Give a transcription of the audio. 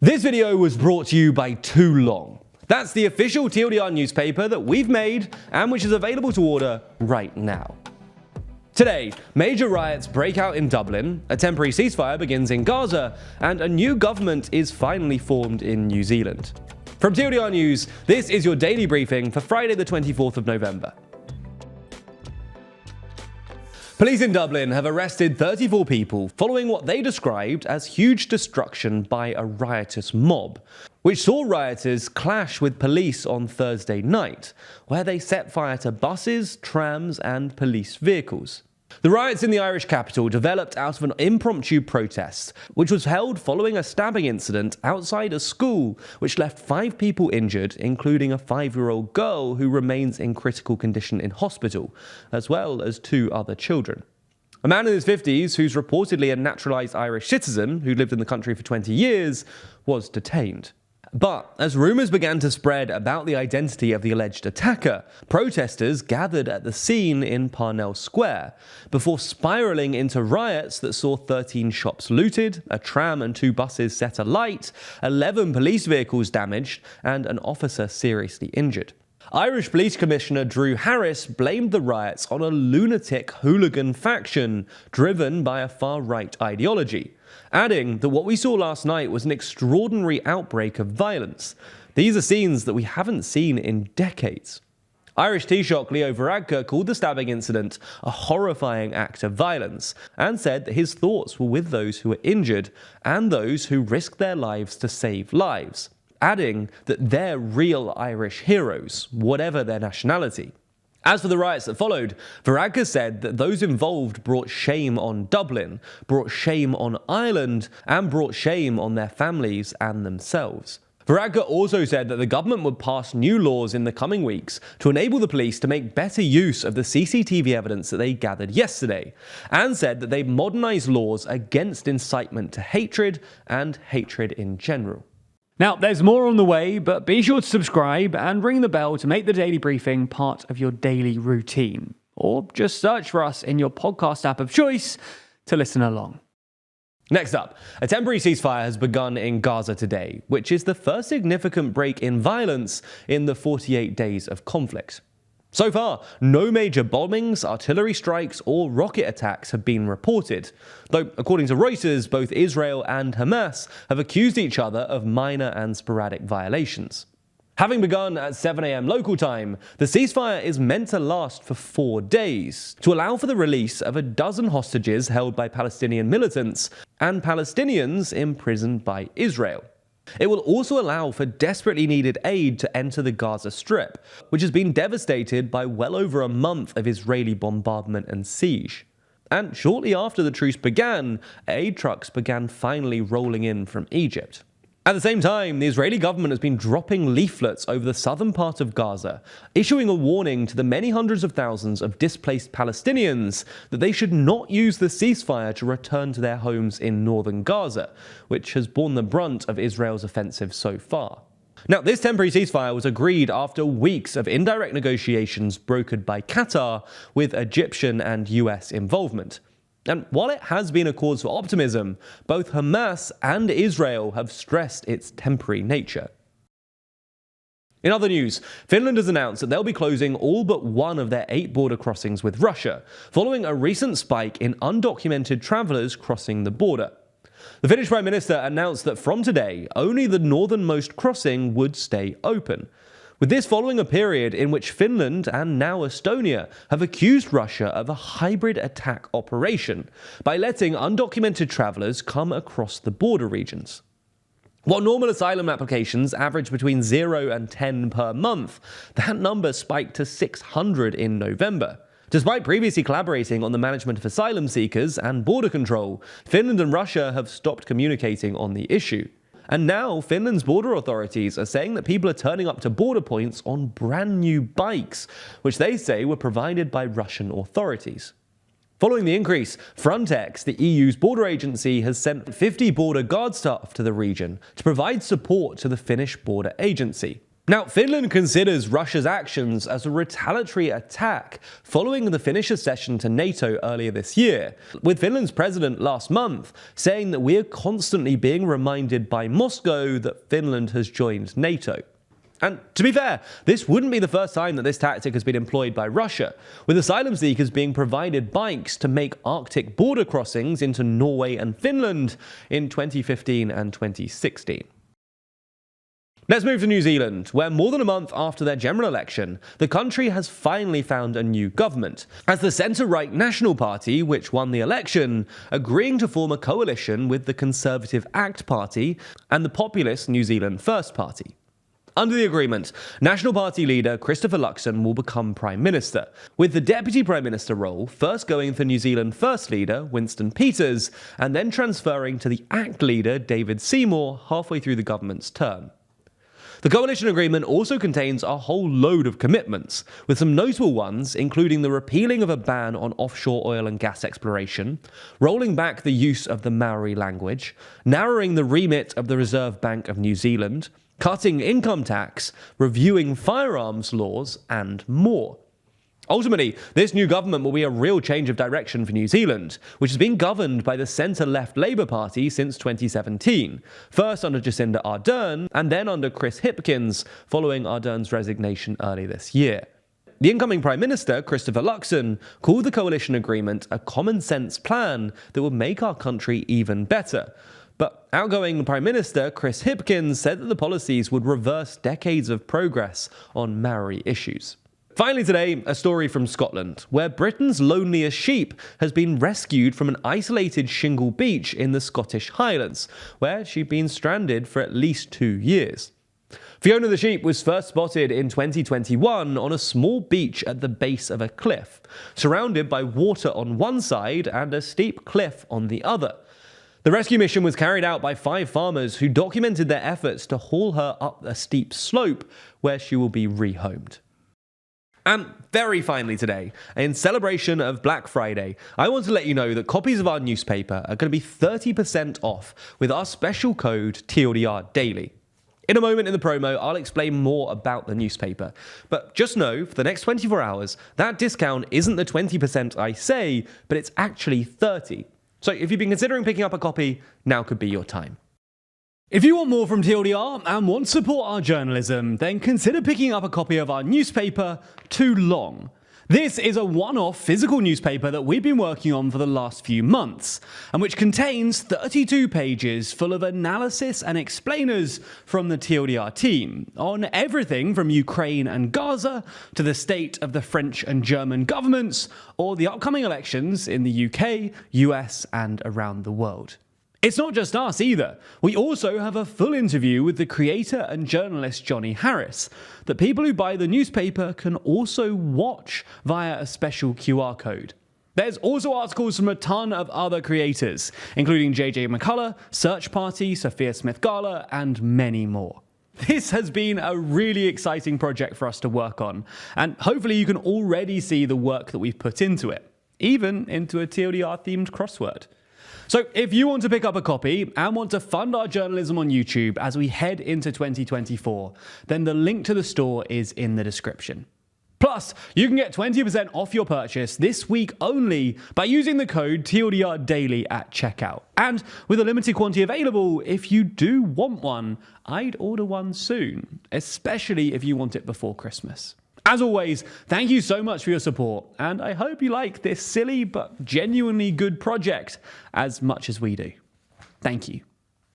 This video was brought to you by Too Long. That's the official TLDR newspaper that we've made and which is available to order right now. Today, major riots break out in Dublin, a temporary ceasefire begins in Gaza, and a new government is finally formed in New Zealand. From TLDR News, this is your daily briefing for Friday the 24th of November. Police in Dublin have arrested 34 people following what they described as huge destruction by a riotous mob, which saw rioters clash with police on Thursday night, where they set fire to buses, trams, and police vehicles. The riots in the Irish capital developed out of an impromptu protest, which was held following a stabbing incident outside a school, which left 5 people injured, including a 5-year-old girl who remains in critical condition in hospital, as well as 2 other children. A man in his 50s, who's reportedly a naturalized Irish citizen who lived in the country for 20 years, was detained. But as rumours began to spread about the identity of the alleged attacker, protesters gathered at the scene in Parnell Square, before spiralling into riots that saw 13 shops looted, a tram and 2 buses set alight, 11 police vehicles damaged, and an officer seriously injured. Irish Police Commissioner Drew Harris blamed the riots on a lunatic hooligan faction driven by a far-right ideology, adding that what we saw last night was an extraordinary outbreak of violence. These are scenes that we haven't seen in decades. Irish Taoiseach Leo Varadkar called the stabbing incident a horrifying act of violence and said that his thoughts were with those who were injured and those who risked their lives to save lives, adding that they're real Irish heroes, whatever their nationality. As for the riots that followed, Varadkar said that those involved brought shame on Dublin, brought shame on Ireland, and brought shame on their families and themselves. Varadkar also said that the government would pass new laws in the coming weeks to enable the police to make better use of the CCTV evidence that they gathered yesterday, and said that they've modernised laws against incitement to hatred and hatred in general. Now, there's more on the way, but be sure to subscribe and ring the bell to make the daily briefing part of your daily routine. Or just search for us in your podcast app of choice to listen along. Next up, a temporary ceasefire has begun in Gaza today, which is the first significant break in violence in the 48 days of conflict. So far, no major bombings, artillery strikes, or rocket attacks have been reported, though according to Reuters, both Israel and Hamas have accused each other of minor and sporadic violations. Having begun at 7 a.m. local time, the ceasefire is meant to last for 4 days, to allow for the release of a dozen hostages held by Palestinian militants and Palestinians imprisoned by Israel. It will also allow for desperately needed aid to enter the Gaza Strip, which has been devastated by well over a month of Israeli bombardment and siege. And shortly after the truce began, aid trucks began finally rolling in from Egypt. At the same time, the Israeli government has been dropping leaflets over the southern part of Gaza, issuing a warning to the many hundreds of thousands of displaced Palestinians that they should not use the ceasefire to return to their homes in northern Gaza, which has borne the brunt of Israel's offensive so far. Now, this temporary ceasefire was agreed after weeks of indirect negotiations brokered by Qatar with Egyptian and US involvement. And while it has been a cause for optimism, both Hamas and Israel have stressed its temporary nature. In other news, Finland has announced that they'll be closing all but one of their 8 border crossings with Russia, following a recent spike in undocumented travellers crossing the border. The Finnish Prime Minister announced that from today, only the northernmost crossing would stay open, with this following a period in which Finland and now Estonia have accused Russia of a hybrid attack operation by letting undocumented travellers come across the border regions. While normal asylum applications average between 0 and 10 per month, that number spiked to 600 in November. Despite previously collaborating on the management of asylum seekers and border control, Finland and Russia have stopped communicating on the issue. And now Finland's border authorities are saying that people are turning up to border points on brand new bikes, which they say were provided by Russian authorities. Following the increase, Frontex, the EU's border agency, has sent 50 border guard staff to the region to provide support to the Finnish border agency. Now, Finland considers Russia's actions as a retaliatory attack following the Finnish accession to NATO earlier this year, with Finland's president last month saying that we are constantly being reminded by Moscow that Finland has joined NATO. And to be fair, this wouldn't be the first time that this tactic has been employed by Russia, with asylum seekers being provided bikes to make Arctic border crossings into Norway and Finland in 2015 and 2016. Let's move to New Zealand, where more than a month after their general election, the country has finally found a new government, as the centre-right National Party, which won the election, agreeing to form a coalition with the Conservative ACT Party and the populist New Zealand First Party. Under the agreement, National Party leader Christopher Luxon will become Prime Minister, with the Deputy Prime Minister role first going for New Zealand First leader Winston Peters, and then transferring to the ACT leader David Seymour halfway through the government's term. The coalition agreement also contains a whole load of commitments, with some notable ones including the repealing of a ban on offshore oil and gas exploration, rolling back the use of the Maori language, narrowing the remit of the Reserve Bank of New Zealand, cutting income tax, reviewing firearms laws, and more. Ultimately, this new government will be a real change of direction for New Zealand, which has been governed by the centre-left Labour Party since 2017, first under Jacinda Ardern and then under Chris Hipkins, following Ardern's resignation early this year. The incoming Prime Minister, Christopher Luxon, called the coalition agreement a common-sense plan that would make our country even better. But outgoing Prime Minister Chris Hipkins said that the policies would reverse decades of progress on Maori issues. Finally today, a story from Scotland, where Britain's loneliest sheep has been rescued from an isolated shingle beach in the Scottish Highlands, where she'd been stranded for at least 2 years. Fiona the sheep was first spotted in 2021 on a small beach at the base of a cliff, surrounded by water on one side and a steep cliff on the other. The rescue mission was carried out by 5 farmers who documented their efforts to haul her up a steep slope where she will be rehomed. And very finally today, in celebration of Black Friday, I want to let you know that copies of our newspaper are going to be 30% off with our special code TLDRDAILY. In a moment in the promo, I'll explain more about the newspaper. But just know, for the next 24 hours, that discount isn't the 20% I say, but it's actually 30%. So if you've been considering picking up a copy, now could be your time. If you want more from TLDR and want to support our journalism, then consider picking up a copy of our newspaper, Too Long. This is a one-off physical newspaper that we've been working on for the last few months, and which contains 32 pages full of analysis and explainers from the TLDR team on everything from Ukraine and Gaza to the state of the French and German governments, or the upcoming elections in the UK, US, and around the world. It's not just us either. We also have a full interview with the creator and journalist Johnny Harris that people who buy the newspaper can also watch via a special QR code. There's also articles from a ton of other creators, including JJ McCullough, Search Party, Sophia Smith-Gala, and many more. This has been a really exciting project for us to work on, and hopefully you can already see the work that we've put into it, even into a TLDR-themed crossword. So if you want to pick up a copy and want to fund our journalism on YouTube as we head into 2024, then the link to the store is in the description. Plus, you can get 20% off your purchase this week only by using the code TLDRDAILY at checkout. And with a limited quantity available, if you do want one, I'd order one soon, especially if you want it before Christmas. As always, thank you so much for your support, and I hope you like this silly but genuinely good project as much as we do. Thank you.